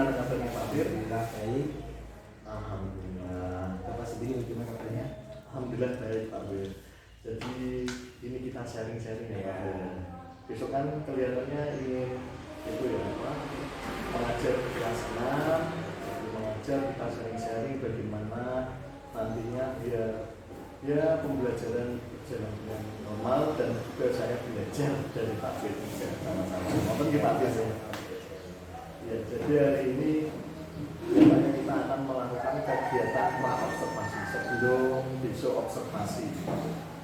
Gimana kabarnya Pak Fir? Alhamdulillah baik. Alhamdulillah. Bapak sendiri bagaimana kabarnya? Alhamdulillah baik Pak Fir. Jadi ini kita sharing-sharing ya Pak Fir. Besok kan kelihatannya ingin itu ya apa? Mengajar di kelas 6. Jadi mengajar kita sharing-sharing bagaimana nantinya biar ya pembelajaran berjalan dengan normal dan juga saya belajar dari Pak Fir juga sama-sama. Maupun kita Pak Fir ya. Ya, jadi hari ini biasanya kita akan melakukan kegiatan pra-observasi sebelum besok observasi.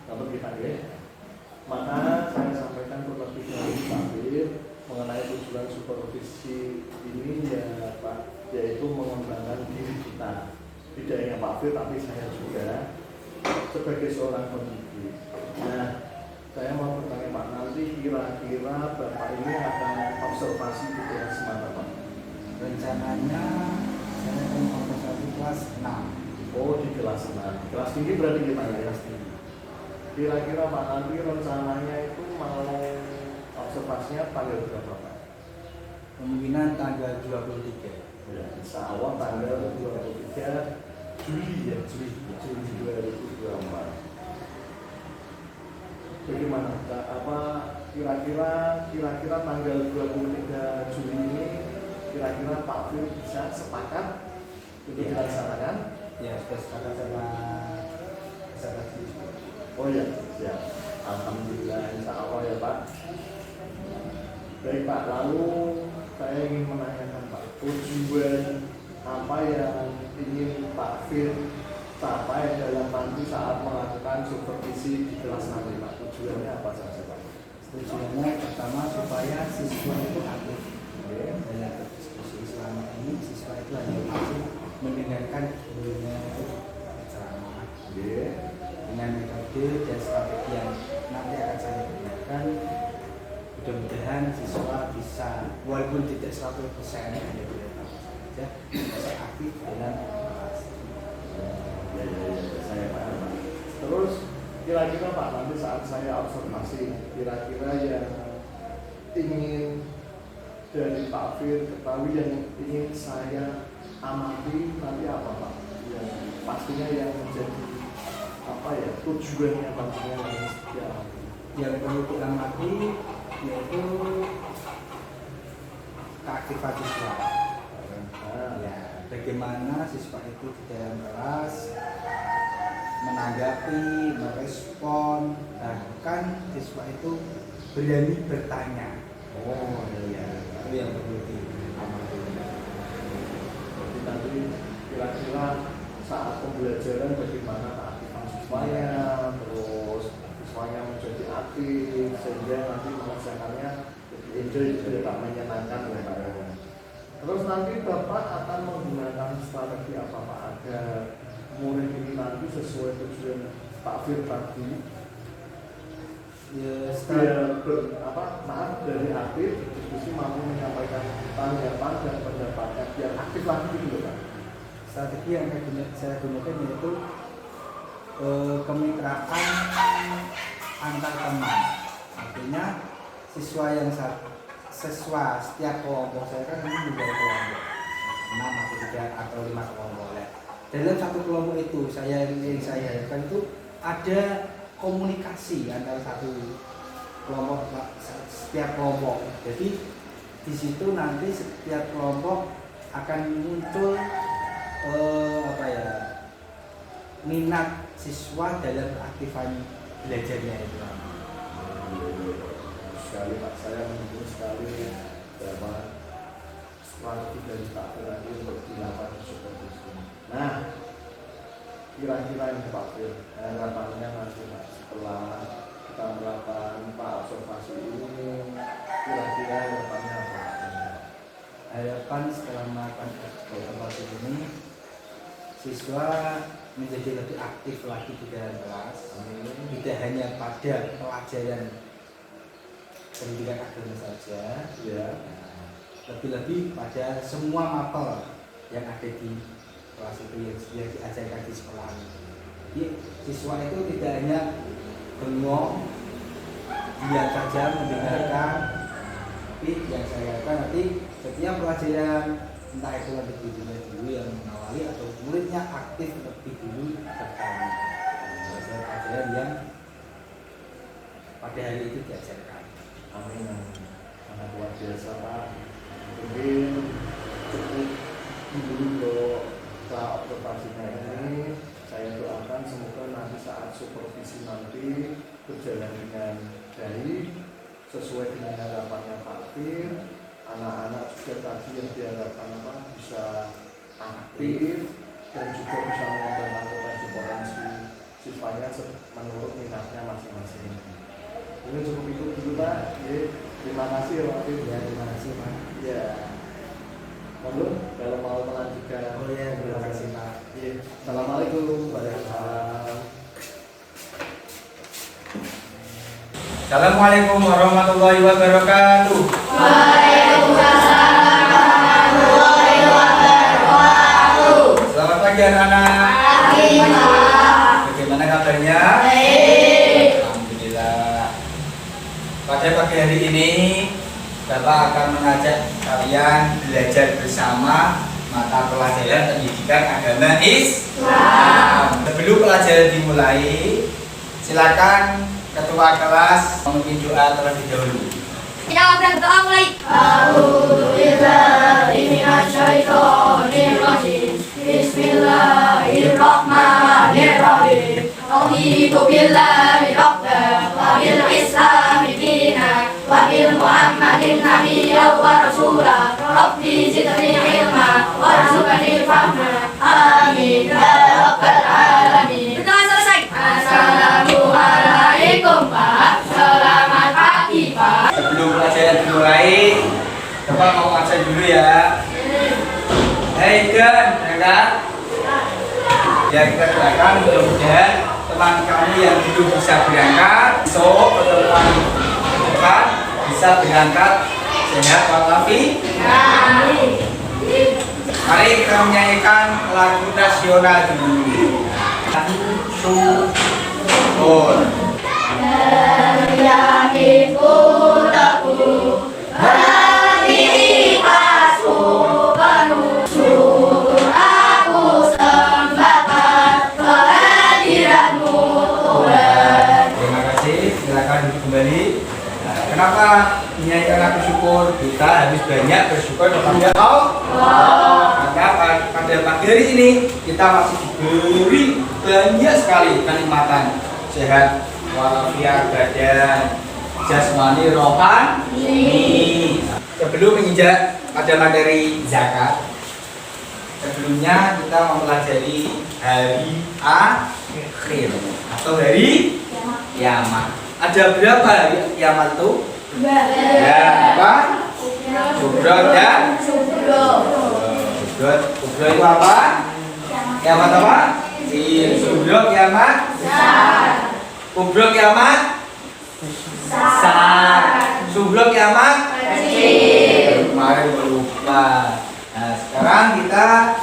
Namun kita ya, maka saya sampaikan terlebih dahulu Pak Fir mengenai tujuan supervisi ini ya Pak, yaitu mengembangkan diri kita. Tidak hanya Pak Fir tapi saya juga sebagai seorang pendidik. Nah, saya mau bertanya Pak, nanti kira-kira Bapak ini akan observasi di kelas mana Pak? Rencananya saya akan observasi kelas 6. Oh, di kelas 6. Kelas tinggi berarti gimana ya? Kelas tinggi. Kira-kira Pak, nanti rencananya itu mau observasinya tanggal berapa Pak? Kemungkinan tanggal 23. Ya, insya Allah tanggal 23 Juli ya, Juli 2024. Bagaimana apa kira-kira tanggal 23 Juli ini kira-kira Pak Fir bisa sepakat untuk dilaksanakan? Ya, sudah sepakat sama observasi. Oh ya, siap. Alhamdulillah, insya Allah ya Pak. Baik Pak, lalu saya ingin menanyakan Pak, tujuan apa yang ingin Pak Fir capai dalam nanti saat melakukan supervisi di kelas nanti Pak? Tujuannya apa saja Pak? Tujuannya pertama supaya siswa itu aktif. Dalam diskusi selama ini siswa itu hanya masih mendengarkan gurunya ceramah. Dengan metode dan strategi yang nanti akan saya gunakan, mudah-mudahan siswa bisa walaupun tidak 100% hanya beberapa saja bisa aktif dalam kelas. Ya, saya paham Pak. Terus kira-kira Pak, nanti saat saya observasi, kira-kira yang ingin dari Pak Fir ketahui, yang ingin saya amati nanti apa Pak? Yang pastinya yang menjadi apa ya, tujuannya pastinya yang seperti apa? Yang perlu diamati yaitu keaktifan siswa. Ya, bagaimana siswa itu di dalam kelas menanggapi, merespon, bahkan siswa itu berani bertanya. Oh iya, Itu yang perlu diamati. jadi nanti kira-kira saat pembelajaran bagaimana keaktifan siswanya, terus siswanya menjadi aktif sehingga nanti mengerjakannya jadi enjoy, tidak menyenangkan ya Pak. Terus nanti Bapak akan menggunakan strategi apa Pak agar murid ini nanti sesuai tujuan Pak Fir tadi? Ya, Maaf, dari aktif diskusi mampu menyampaikan tanggapan dan pendapatnya biar aktif lagi gitu Pak. strategi yang saya gunakan yaitu kemitraan antar teman. Artinya siswa setiap kelompok saya kan ini menjadi kelompok 6 atau 3 atau 5 kelompok. Dalam satu kelompok itu saya harapkan itu ada komunikasi antara setiap kelompok. Jadi di situ nanti setiap kelompok akan muncul minat siswa dalam keaktifan belajarnya itu. Sekali Pak, saya mendukung sekali bahwa strategi dari Pak Fir tadi untuk dilakukan seperti itu. Nah, kira-kira yang Pak Fir harapannya nanti Pak setelah kita melakukan observasi ini, kira-kira harapannya apa? Harapan setelah melakukan observasi ini siswa menjadi lebih aktif lagi di dalam kelas. Tidak hanya pada pelajaran pendidikan agama saja, Ya. lebih-lebih pada semua mapel yang ada di kelas itu yang diajarkan di sekolah. Jadi siswa itu tidak hanya bengong, diam saja mendengarkan, tapi yang saya harapkan nanti setiap pelajaran entah itu nanti gurunya dulu yang mengawali atau muridnya aktif lebih dulu bertanya, pelajaran yang pada hari itu diajarkan. Amin. Sangat luar biasa Pak. Mungkin cukup dulu untuk observasinya ini. Saya doakan semoga nanti saat supervisi nanti berjalan dengan baik sesuai dengan harapannya Pak Fir. Anak-anak juga tadi yang diharapkan bisa aktif dan juga bisa mengembangkan potensi siswanya menurut minatnya masing-masing. Ini cukup itu dulu Pak. Terima kasih ya Pak Fir. Ya, terima kasih Pak. Ya. Lalu kalau mau melanjutkan. Oh ya, terima kasih Pak. Ya. Assalamualaikum warahmatullahi. Assalamualaikum warahmatullahi wabarakatuh. Waalaikumsalam warahmatullahi wabarakatuh. Selamat pagi anak-anak. Pagi Pak. Bagaimana kabarnya? Baik. Alhamdulillah. Pada pagi hari ini Bapak akan mengajak kalian belajar bersama mata pelajaran pendidikan agama Islam. Sebelum pelajaran dimulai, silakan Ketua kelas memimpin doa terlebih dahulu. Kita berdoa mulai. A'udzubillahi minasyaitonir rajim. Bismillahirrahmanirrahim. Raditu billahi rabban wa bil islami dinan wa bil muhammadin nabiyyan wa rasula. Rabbi zidni ilma warzuqni fahma. Amin ya rabbal alamin. Berdoa selesai. Assalamualaikum Pak. Selamat pagi Pak. Sebelum pelajaran dimulai, Bapak mau ngajak dulu ya. Hei Dan, ya kan? Ya kita doakan mudah-mudahan teman kamu yang belum bisa berangkat besok pertemuan depan bisa berangkat sehat walafiat. Mari kita menyanyikan lagu nasional dulu. Syukur. Terima kasih, silakan duduk kembali. Nah, kenapa menyanyikan lagu syukur? Kita harus banyak bersyukur kepada Allah. Maka pada pagi hari ini kita masih diberi banyak sekali kenikmatan, sehat walafiat badan, jasmani, rohani. Sebelum menginjak pada materi zakat, sebelumnya kita mempelajari hari akhir atau hari kiamat. Ada berapa hari kiamat itu? Ya, apa? Kubro dan Kubro itu apa? Kiamat apa? Kubro kiamat. Kubro kiamat. Kubro kiamat. Kemarin lupa. Nah, sekarang kita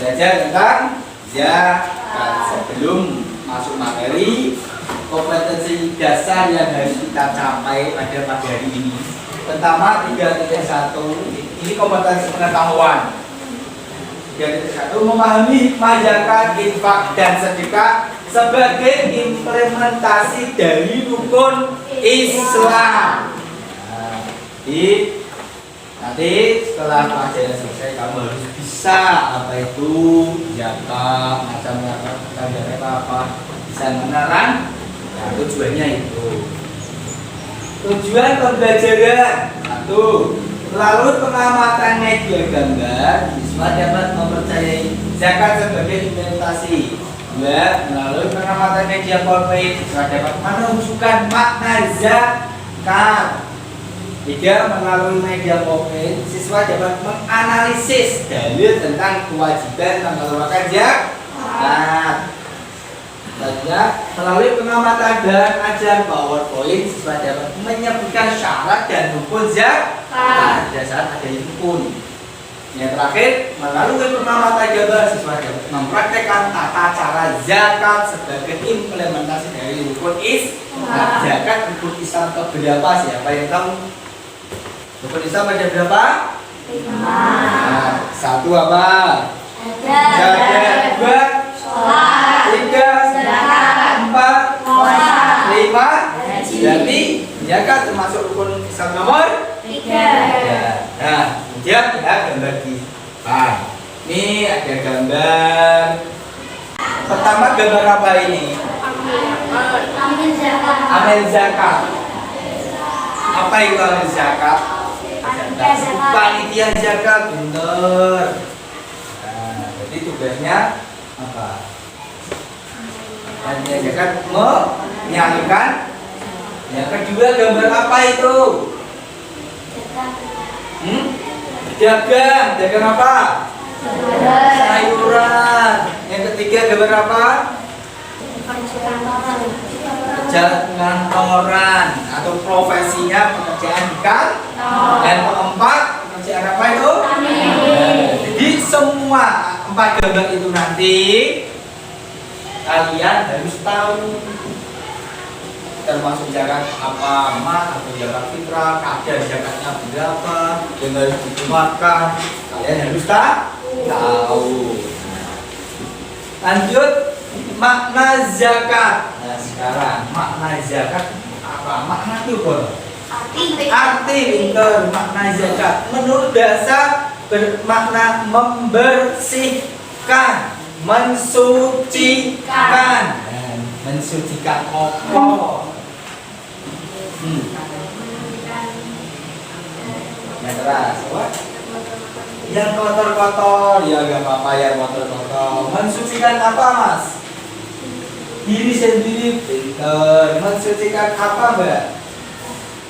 belajar tentang zakat. Sebelum masuk materi, kompetensi dasar yang harus kita capai pada pagi hari ini. Pertama 3.1, ini kompetensi pengetahuan. 3.1, memahami hikmah zakat, infak dan sedekah sebagai implementasi dari rukun Islam. Nah, nanti setelah pelajaran selesai kamu harus bisa apa itu zakat, macamnya apa, bisa menerang. Nah, tujuannya itu. Tujuan pembelajaran 1. Melalui pengamatan media gambar, siswa dapat mempercayai zakat sebagai implementasi. 2. Melalui pengamatan media PowerPoint, siswa dapat menunjukkan makna zakat. 3. Melalui media PowerPoint, siswa dapat menganalisis dalil tentang kewajiban mengeluarkan zakat. Melalui pengamatan dan ajaran PowerPoint, siswa dapat menyebutkan syarat dan rukun zakat pada saat adanya rukun. Yang terakhir, melalui pengamatan gambar, siswa dapat mempraktekkan tata cara zakat sebagai implementasi dari rukun Islam. Zakat rukun Islam keberapa? Siapa yang tahu? Rukun Islam ada berapa? 5. 1, Satu apa? Jaga. Dua. sholat, Tiga. zakat, Empat. puasa, Lima. haji. Berarti zakat termasuk rukun Islam nomor 3. Nah, kemudian ya gambar di depan. Ini ada gambar. Pertama gambar apa ini? Ambil zakat. Amil zakat. Apa itu amil zakat? Panitia zakat, bener. Nah, jadi tugasnya apa? Panitia zakat menyalurkan. Yang kedua gambar apa itu? Dagang apa? Sayuran. Yang ketiga gambar apa? Kerja kantoran atau profesinya pekerjaan di kantor. Dan keempat pekerjaan apa itu? Jadi semua 4 gambar itu nanti kalian harus tahu, termasuk zakat apa, emas atau zakat fitrah, kadar zakatnya berapa, yang harus dikeluarkan, kalian harus tahu. Lanjut, makna zakat. Nah sekarang makna zakat apa? Makna itu apa? Arti pinter. Makna zakat menurut bahasa bermakna membersihkan, mensucikan. Mensucikan apa? Yang keras, apa? Yang kotor-kotor, ya gak apa-apa yang kotor-kotor. Mensucikan apa, Mas? Diri sendiri, pinter. Mensucikan apa, Mbak?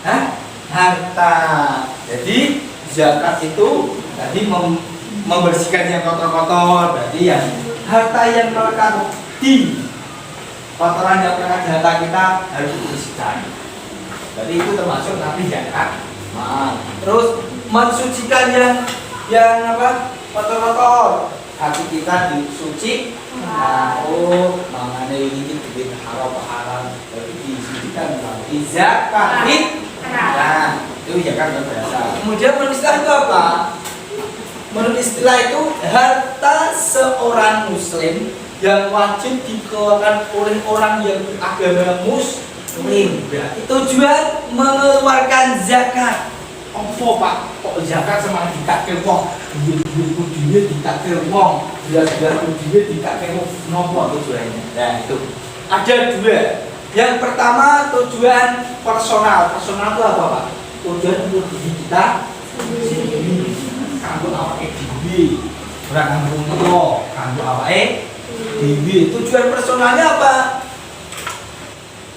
Hah? Harta. Jadi zakat itu tadi membersihkan yang kotor-kotor. Berarti yang harta yang melekat di kotoran yang melekat di harta kita harus dibersihkan. Berarti itu termasuk nanti zakat. Terus mensucikan yang apa? Kotor-kotor. Hati kita disuci. Maknanya ini duit haram. Berarti disucikan melalui zakat. Nah, itu zakat berasa. Kemudian menurut istilah itu apa? Menurut istilah itu harta seorang muslim yang wajib dikeluarkan oleh orang yang beragama muslim. Berarti tujuan mengeluarkan zakat. Apa Pak? Kok zakat sama dikake wong? Duit-duitku dhewe dikake wong. Belas-belasku dhewe dikake wong. Napa tujuannya? Nah, itu. Ada 2. Yang pertama tujuan personal. Personal itu apa Pak? Tujuan untuk diri kita sendiri. Kanggo awake dhewe. Ora kanggo liya, kanggo awake dhewe. Tujuan personalnya apa?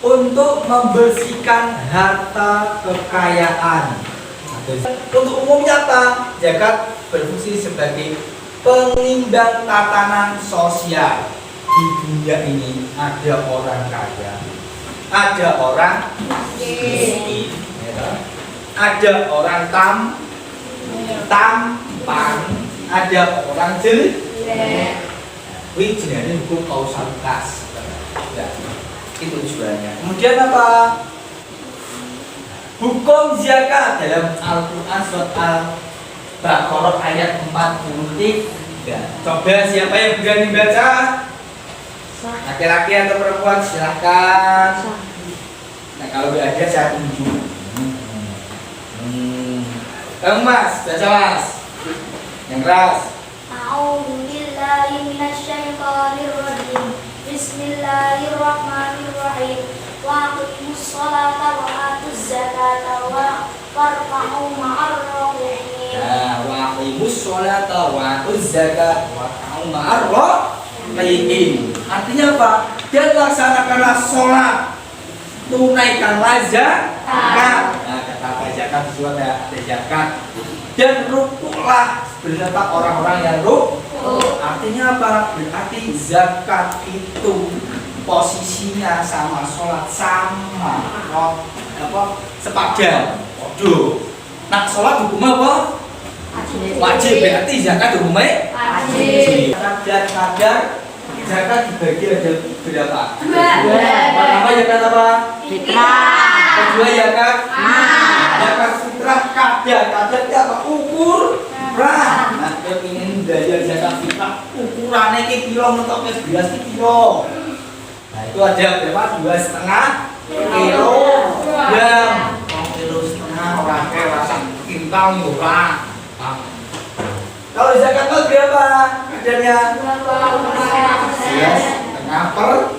Untuk membersihkan harta kekayaan. Untuk umumnya apa? Zakat berfungsi sebagai pengimbang tatanan sosial. Di dunia ini ada orang kaya, ada orang miskin, ada orang tampan, ada orang jelek. Wih, jenenge hukum kausalitas. Ya, itu tujuannya. Kemudian apa? Hukum zakat dalam Al-Quran surat Al-Baqarah ayat 43. Coba siapa yang berani baca? Laki-laki atau perempuan silahkan. Nah kalau nggak ada saya tunjuk. Mas, baca Mas. Yang keras. A'udzubillahi minasyaitonirrajim. Bismillahirrahmanirrahim. Wa aqimus sholata wa atuz zakata warka'u ma'ar raki'in. Nah, wa aqimus sholata wa atuz zakata warka'u ma'ar raki'in. Artinya apa? Dan laksanakanlah sholat, tunaikanlah zakat. Nah, kata apa zakat di surat ada zakat. Dan rukuklah beserta orang-orang yang rukuk. Artinya apa? Berarti zakat itu posisinya sama sholat sama sepadan. Waduh. Nah sholat hukumnya apa? Wajib. Berarti zakat hukumnya wajib. Kadar zakat dibagi ada berapa? 2. Pertama zakat apa? Fitrah. Kedua zakat zakat fitrah. Kadar itu apa? Ukuran. Nah, kepingin ukurannya ki kilo mentoknya beras ki kilo. Nah itu ada berapa? 2,5 kilogram. 1,5 kilo orang kayak rasa kintal murah. Kalau zakat mal berapa? Kadarnya 2,5 per.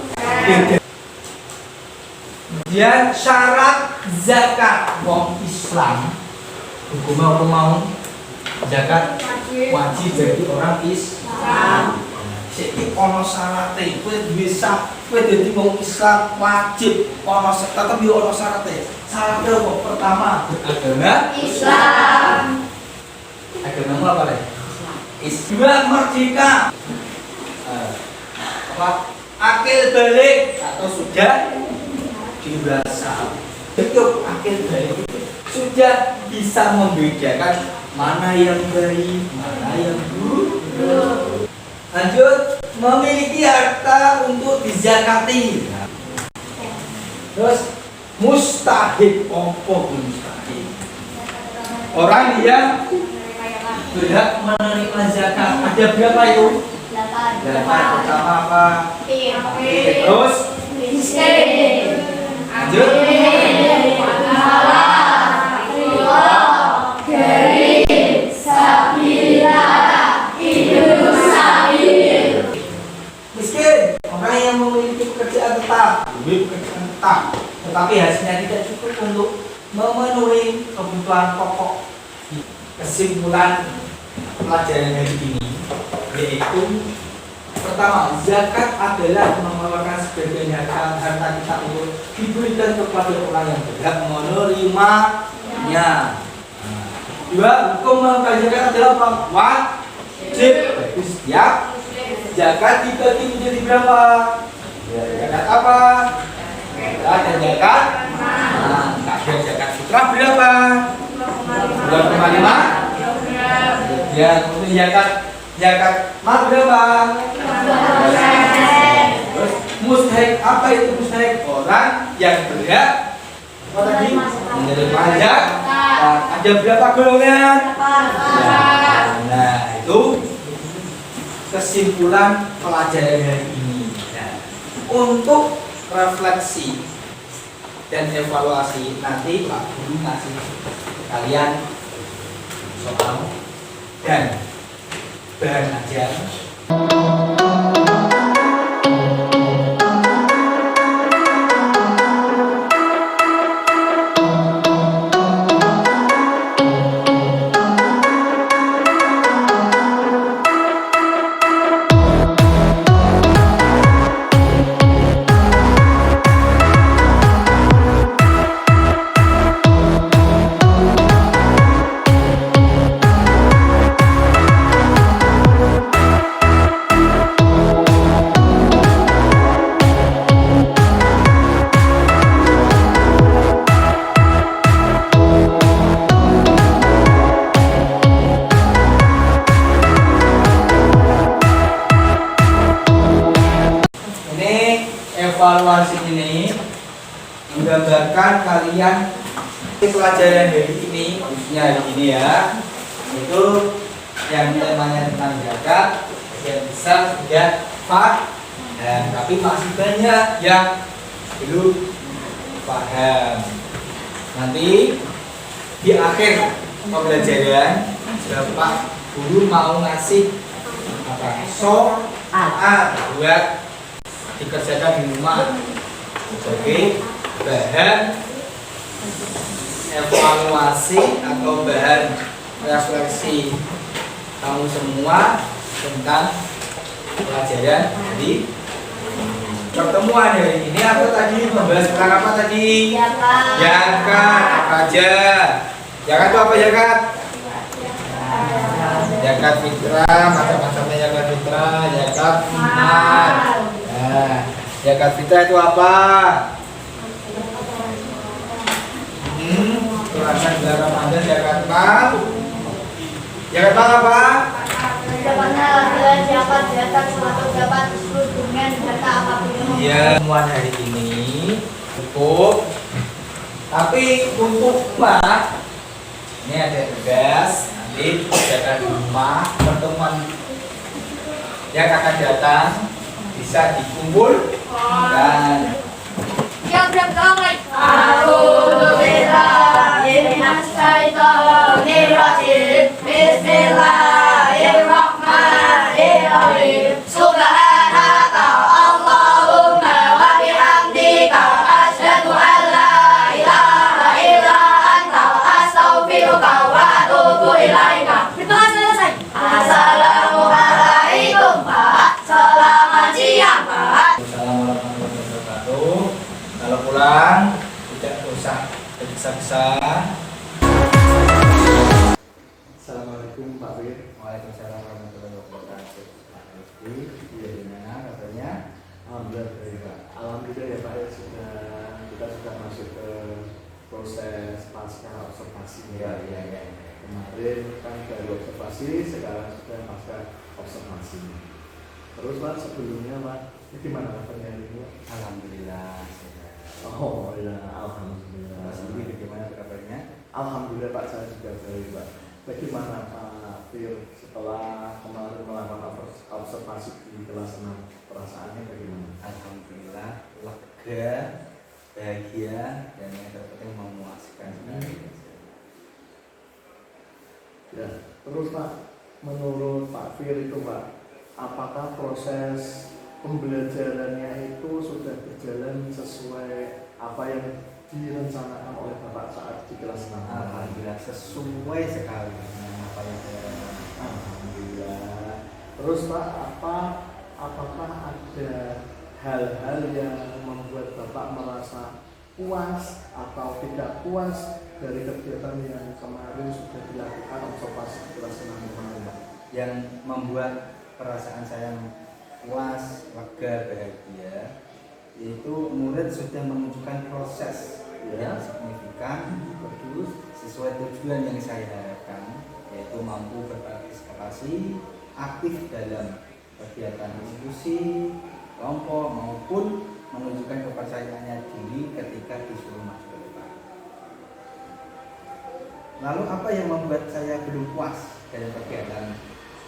Kemudian syarat zakat wong Islam, hukumnya orang mau zakat wajib jadi orang Islam. Jadi ono syaratnya, kowe bisa, kowe jadi wong Islam wajib ono tetap yo ono syaratnya. Syaratnya apa? Pertama beragama Islam. Agamamu apa lagi? Islam merdeka. Apa? Akil balik atau sudah dewasa. Betul, akil balik itu sudah bisa membedakan mana yang baik, mana yang buruk. Lanjut, memiliki harta untuk dizakati. Terus mustahil, opo mustahil. Orang yang berhak menerima zakat ada berapa itu? 8. Pertama apa? Terus Miskin. lanjut. Miskin, orang yang memiliki pekerjaan tetap, pekerjaan tetap, tetapi hasilnya tidak cukup untuk memenuhi kebutuhan pokok. Kesimpulan pelajaran hari ini yaitu pertama, zakat adalah mengeluarkan sebagian harta kita untuk diberikan kepada orang yang berhak menerimanya. Dua, hukum mengeluarkan zakat adalah apa? Wajib. Bagi setiap zakat dibagi menjadi berapa? Zakat apa? Ada zakat. Ada zakat fitrah berapa? 2,5. Ya, kemudian zakat mal berapa? Terus mustahik, apa itu mustahik? Orang yang berhak apa tadi? Menerima zakat. Ada berapa golongan? Nah, itu kesimpulan pelajaran hari ini. Nah, untuk refleksi dan evaluasi nanti Pak Guru ngasih kalian soal dan bahan ajar. Evaluasi ini menggambarkan kalian pelajaran hari ini, khususnya hari ini ya, itu yang temanya tentang zakat, yang besar sudah paham, tapi masih banyak yang belum paham. Nanti di akhir pembelajaran Bapak Guru mau ngasih apa? Soal buat dikerjakan di rumah sebagai bahan evaluasi atau bahan refleksi kamu semua tentang pelajaran di pertemuan hari ini. Apa tadi membahas tentang apa tadi? Zakat. Apa aja? Zakat itu apa zakat? Zakat fitrah, macam-macamnya zakat fitrah, zakat mal. Nah, zakat fitrah itu apa? Tulasan bulan Ramadan zakat mal. Zakat mal apa? Zakat suatu zakat seluruh dunia zakat apapun. Iya, temuan hari ini cukup. Tapi untuk rumah ini ada tugas nanti zakat rumah pertemuan yang akan datang bisa dikumpulkan. Yang berangkat. A'udzubillahi minasyaitonirrajim. Bismillahirrahmanirrahim. Subhanaka Allahumma wa bihamdika asyhadu an la ilaha illa anta astaghfiruka wa atubu ilaika. Pertemuan selesai. Assalamualaikum Pak. Selamat siang Pak. Assalamualaikum warahmatullahi wabarakatuh. Kalau pulang tidak usah tergesa-gesa. Assalamualaikum Pak Wir. Waalaikumsalam warahmatullahi wabarakatuh. Pak Rizky, iya gimana kabarnya? Alhamdulillah baik Pak. Alhamdulillah ya Pak ya, kita sudah masuk ke proses pasca observasi. Iya. Kemarin kan dari observasi, sekarang sudah pasca observasi. Terus Pak, sebelumnya Pak, ini gimana kabarnya ini? Alhamdulillah sehat. Oh ya, alhamdulillah. Mas Dwi bagaimana kabarnya? Alhamdulillah Pak, saya juga baik Pak. Bagaimana Pak Fir setelah kemarin melakukan observasi di kelas 6, perasaannya bagaimana? Alhamdulillah lega, bahagia, dan yang terpenting memuaskan. Ya, terus Pak, menurut Pak Fir itu Pak, apakah proses pembelajarannya itu sudah berjalan sesuai apa yang direncanakan oleh Bapak saat di kelas 6? Alhamdulillah sesuai sekali dengan apa yang saya rasakan. Alhamdulillah. Terus Pak, apakah ada hal-hal yang membuat Bapak merasa puas atau tidak puas dari kegiatan yang kemarin sudah dilakukan observasi di kelas 6 kemarin Pak? Yang membuat perasaan saya puas, lega, bahagia, yaitu murid sudah menunjukkan proses yang signifikan, bagus, sesuai tujuan yang saya harapkan, yaitu mampu berpartisipasi aktif dalam kegiatan diskusi, kelompok maupun menunjukkan kepercayaannya diri ketika disuruh maju ke depan. Lalu apa yang membuat saya belum puas dalam kegiatan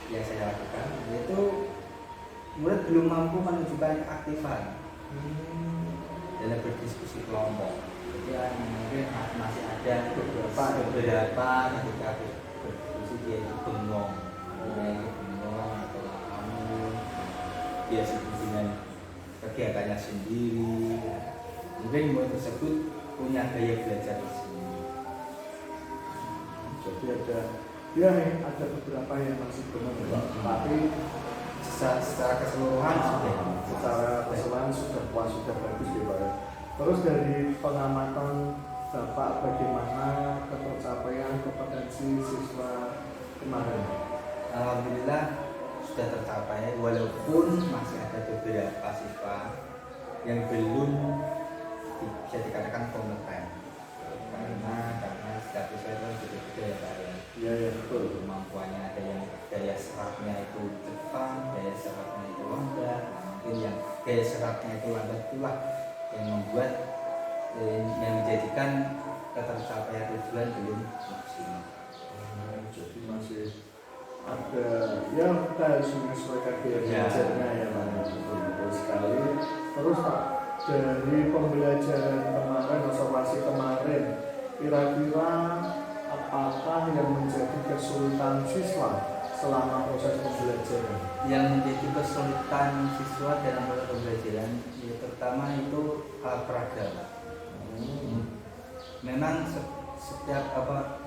yang saya lakukan, yaitu murid belum mampu menunjukkan keaktifan dalam berdiskusi kelompok. Jadi mungkin masih ada beberapa ketika berdiskusi dia itu bengong, atau kamu dia sibuk dengan kegiatannya sendiri. Mungkin murid tersebut punya gaya belajar di sini. Jadi ada beberapa yang masih belum tapi Secara keseluruhan sudah puas, sudah bagus ya Pak. Terus dari pengamatan Bapak, bagaimana tercapaian kompetensi siswa kemarin? Alhamdulillah sudah tercapai, walaupun masih ada beberapa siswa yang belum bisa dikatakan kompeten karena setiap siswa itu berbeda ya Pak ya. Iya betul. Kemampuannya ada yang daya serapnya itu cepat, daya serapnya itu lambat. Mungkin yang daya serapnya itu lambat itulah yang membuat yang menjadikan ketercapaian tujuan belum maksimal. Jadi masih ada yang kita harus menyesuaikan gaya belajarnya ya Pak. Betul sekali. Terus Pak, dari pembelajaran kemarin, observasi kemarin, kira-kira apakah yang menjadi kesulitan siswa selama proses pembelajaran? Yang menjadi kesulitan siswa dalam proses pembelajaran ya terutama itu peraga. Memang setiap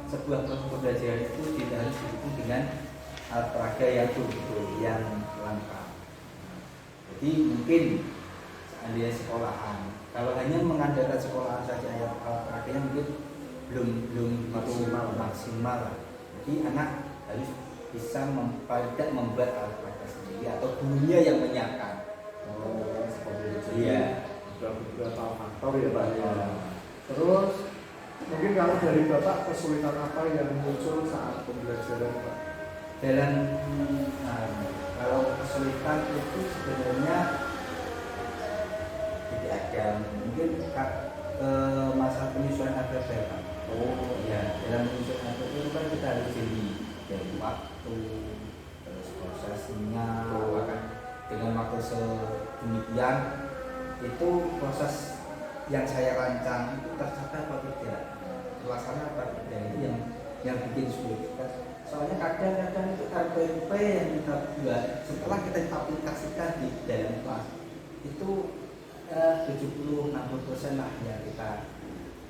sebuah proses pembelajaran itu tidak harus didukung dengan peraga yang betul yang lengkap. Jadi mungkin seandainya sekolahan, kalau hanya mengandalkan sekolahan saja yang peraganya mungkin belum maksimal. Jadi anak harus bisa membuat alat peraga sendiri atau gurunya yang menyiapkan. Seperti itu. Iya. Ada beberapa faktor ya Pak. Terus mungkin kalau dari Bapak, kesulitan apa yang muncul saat pembelajaran Pak? Kalau kesulitan itu sebenarnya tidak ada, mungkin masa penyesuaian ada berapa? Oh ya, dalam penyesuaian itu kan kita harus jadi dari waktu, terus prosesnya, akan dengan waktu sedemikian itu proses yang saya rancang itu tercapai apa tidak, terlaksana apa tidak, itu yang bikin sulit. Soalnya kadang-kadang itu RPP yang kita buat setelah kita aplikasikan di dalam kelas itu 70-60% lah yang kita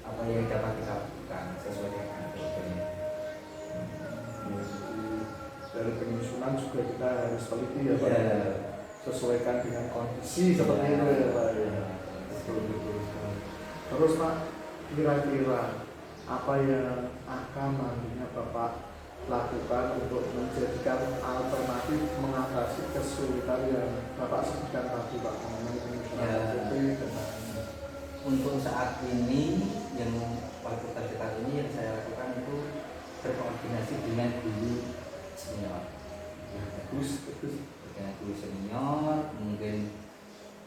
apa yang dapat kita lakukan sesuai dengan RPP-nya. Dari penyusunan juga kita harus teliti ya Pak, sesuaikan dengan kondisi seperti itu ya Pak. Betul. Terus Pak, kira-kira apa yang akan nantinya Bapak lakukan untuk menjadikan alternatif mengatasi kesulitan yang Bapak sebutkan tadi Pak, mengenai penyusunan RPP? Untuk saat ini yang waktu terdekat ini yang saya lakukan itu berkoordinasi dengan guru senior. Bagus. Dengan guru senior mungkin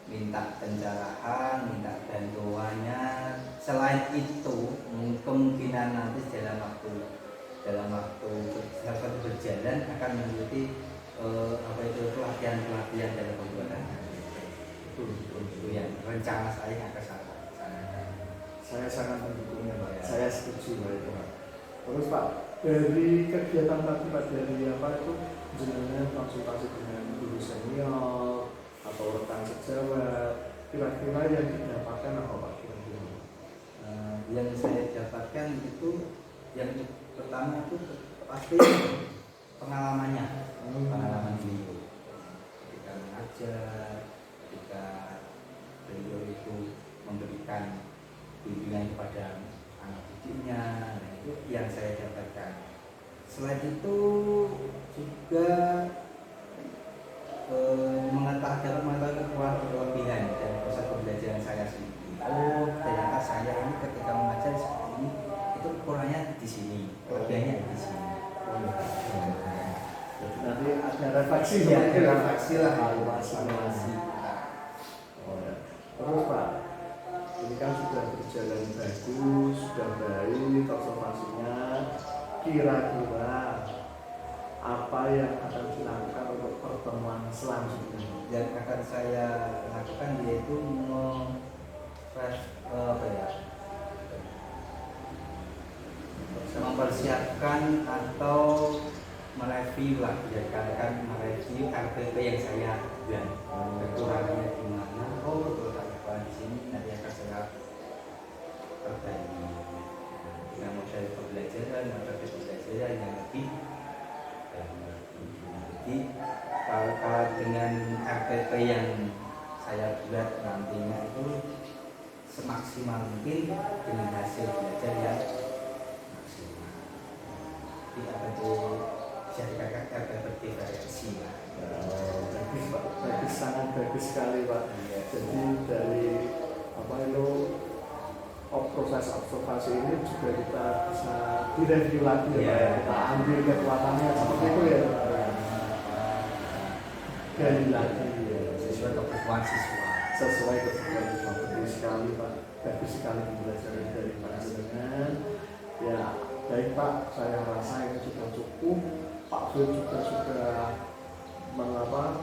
minta pencerahan, minta bantuannya. Selain itu kemungkinan nanti dalam waktu berjalan akan mengikuti pelatihan dalam pembuatan. Itu yang rencana saya yang akan saya lakukan. Saya sangat mendukungnya Pak, saya setuju Pak itu Pak. Terus Pak, dari kegiatan tadi Pak, dari apa itu jenengan konsultasi dengan guru senior atau rekan sejawat, kira-kira yang didapatkan apa Pak? Yang saya dapatkan itu yang pertama itu pasti pengalaman beliau ketika mengajar, ketika beliau itu memberikan bimbingan kepada anak didiknya. Nah, itu yang saya dapatkan. Selain itu juga mengetahui kelebihan dari proses pembelajaran saya sendiri. Oh, ternyata saya ini ketika mengajar seperti ini itu kurangnya di sini, kelebihannya di sini. Jadi nanti ada refleksi Ya, seperti itu ya? refleksi lah, evaluasi. Oh ya. Terus Pak, ini kan sudah berjalan bagus, sudah baik observasinya. Kira-kira apa yang akan dilakukan untuk pertemuan selanjutnya? Yang akan saya lakukan yaitu mempersiapkan atau mereview lah, mereview RPP yang saya buat, kekurangannya di mana, kekurangan di sini nanti akan saya perbaiki dengan model pembelajaran yang lebih baik. Jadi kalau dengan RPP yang saya buat nantinya itu semaksimal mungkin dengan hasil belajar yang maksimal. Tidak perlu bisa dikatakan RPP variasi lah. Bagus Pak, bagus, sangat bagus sekali Pak. Jadi dari apa itu proses observasi ini juga kita bisa direview lagi ya Pak. Kita ambil kekuatannya seperti itu ya. Gali lagi ya. Sesuai kebutuhan siswa. Sesuai kebutuhan siswa. Betul sekali Pak. Bagus sekali pembelajaran dari Pak Jenengan. Ya baik Pak, saya rasa ini sudah cukup. Pak Fir juga sudah melakukan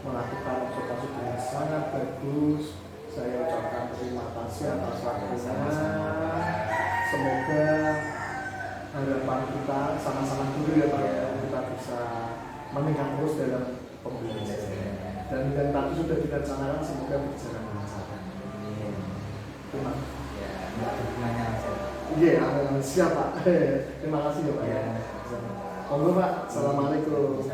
observasi dengan sangat bagus. Saya ucapkan terima kasih atas waktunya. Semoga harapan kita sama-sama dulu ya Pak, kita bisa meningkat terus dalam pembelajaran. Dan tadi sudah direncanakan semoga berjalan lancar. Terima kasih. Iya, siap Pak. Terima kasih ya Pak. Monggo Pak. Assalamualaikum.